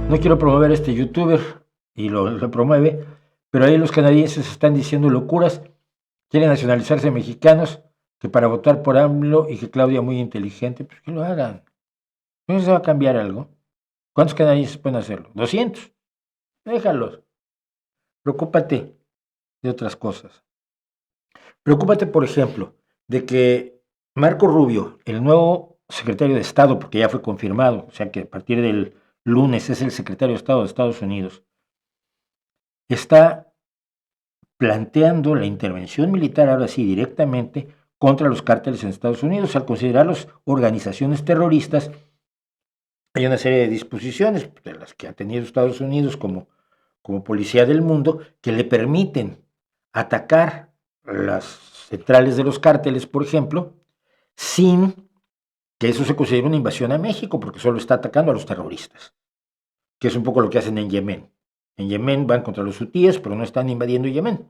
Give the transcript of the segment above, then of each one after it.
No quiero promover a este youtuber y lo promueve, pero ahí los canadienses están diciendo locuras, quieren nacionalizarse mexicanos, que para votar por AMLO y que Claudia muy inteligente, pues que lo hagan. ¿No se va a cambiar algo? ¿Cuántos canadienses pueden hacerlo? 200. Déjalos. Preocúpate de otras cosas. Preocúpate, por ejemplo, de que Marco Rubio, el nuevo secretario de Estado, porque ya fue confirmado, o sea que a partir del lunes es el secretario de Estado de Estados Unidos, está planteando la intervención militar, ahora sí, directamente contra los cárteles en Estados Unidos. Al considerarlos organizaciones terroristas, hay una serie de disposiciones de las que ha tenido Estados Unidos como policía del mundo que le permiten atacar las centrales de los cárteles, por ejemplo, sin que eso se considere una invasión a México, porque solo está atacando a los terroristas, que es un poco lo que hacen en Yemen. En Yemen van contra los hutíes, pero no están invadiendo Yemen.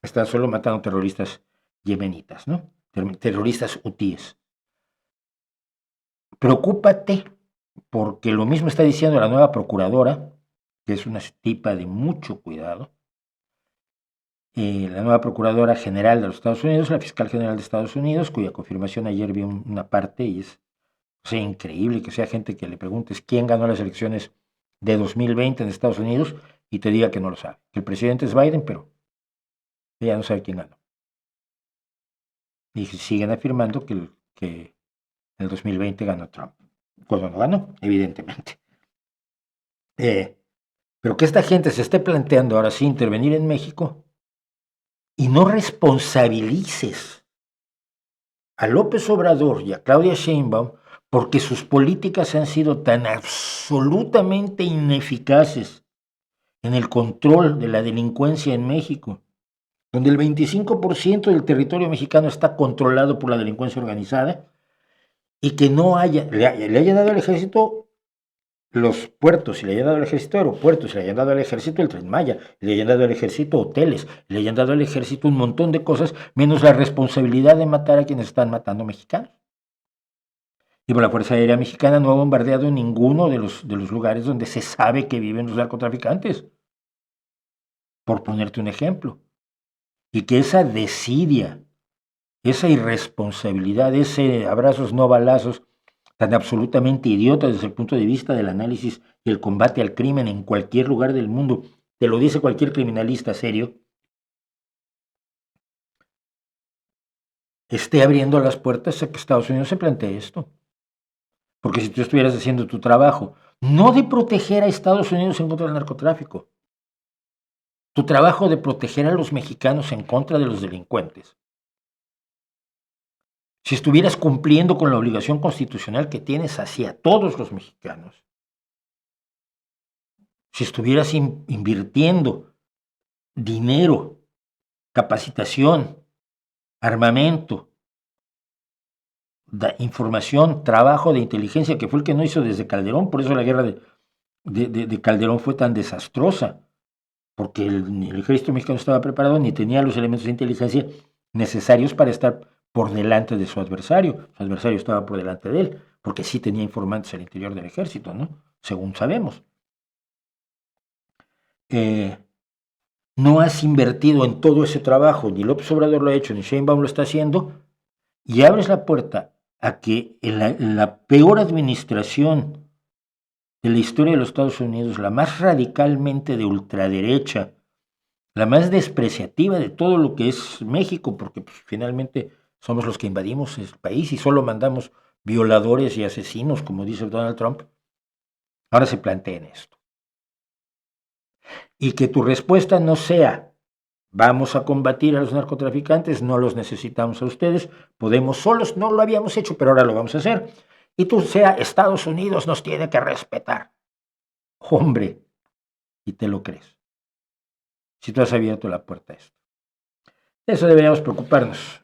Están solo matando terroristas yemenitas, ¿no? Terroristas hutíes. Preocúpate, porque lo mismo está diciendo la nueva procuradora, que es una tipa de mucho cuidado, la nueva procuradora general de los Estados Unidos, la fiscal general de Estados Unidos, cuya confirmación ayer vi una parte y es, o sea, increíble que sea gente que le preguntes quién ganó las elecciones de 2020 en Estados Unidos y te diga que no lo sabe. Que el presidente es Biden, pero ella no sabe quién ganó. Y siguen afirmando que en el 2020 ganó Trump. Cuando no ganó, evidentemente. Pero que esta gente se esté planteando ahora sí intervenir en México y no responsabilices a López Obrador y a Claudia Sheinbaum porque sus políticas han sido tan absolutamente ineficaces en el control de la delincuencia en México, donde el 25% del territorio mexicano está controlado por la delincuencia organizada y que no le haya dado al ejército los puertos, y le hayan dado al ejército aeropuertos, y le hayan dado al ejército el Tren Maya, y le hayan dado al ejército hoteles, y le hayan dado al ejército un montón de cosas, menos la responsabilidad de matar a quienes están matando mexicanos. Y por la Fuerza Aérea Mexicana no ha bombardeado ninguno de los lugares donde se sabe que viven los narcotraficantes, por ponerte un ejemplo. Y que esa desidia, esa irresponsabilidad, ese abrazos no balazos, tan absolutamente idiota desde el punto de vista del análisis y el combate al crimen en cualquier lugar del mundo, te lo dice cualquier criminalista serio, esté abriendo las puertas a que Estados Unidos se plantee esto. Porque si tú estuvieras haciendo tu trabajo, no de proteger a Estados Unidos en contra del narcotráfico, tu trabajo de proteger a los mexicanos en contra de los delincuentes, si estuvieras cumpliendo con la obligación constitucional que tienes hacia todos los mexicanos, si estuvieras invirtiendo dinero, capacitación, armamento, información, trabajo de inteligencia, que fue el que no hizo desde Calderón, por eso la guerra de Calderón fue tan desastrosa, porque ni el ejército mexicano estaba preparado ni tenía los elementos de inteligencia necesarios para estar por delante de su adversario estaba por delante de él, porque sí tenía informantes al interior del ejército, ¿no? Según sabemos. No has invertido en todo ese trabajo, ni López Obrador lo ha hecho, ni Sheinbaum lo está haciendo, y abres la puerta a que en la peor administración de la historia de los Estados Unidos, la más radicalmente de ultraderecha, la más despreciativa de todo lo que es México, porque pues, finalmente somos los que invadimos el país y solo mandamos violadores y asesinos, como dice Donald Trump, ahora se planteen esto. Y que tu respuesta no sea, vamos a combatir a los narcotraficantes, no los necesitamos a ustedes, podemos solos, no lo habíamos hecho, pero ahora lo vamos a hacer. Y tú sea, Estados Unidos nos tiene que respetar. Hombre, y te lo crees. Si tú has abierto la puerta a esto. Eso deberíamos preocuparnos.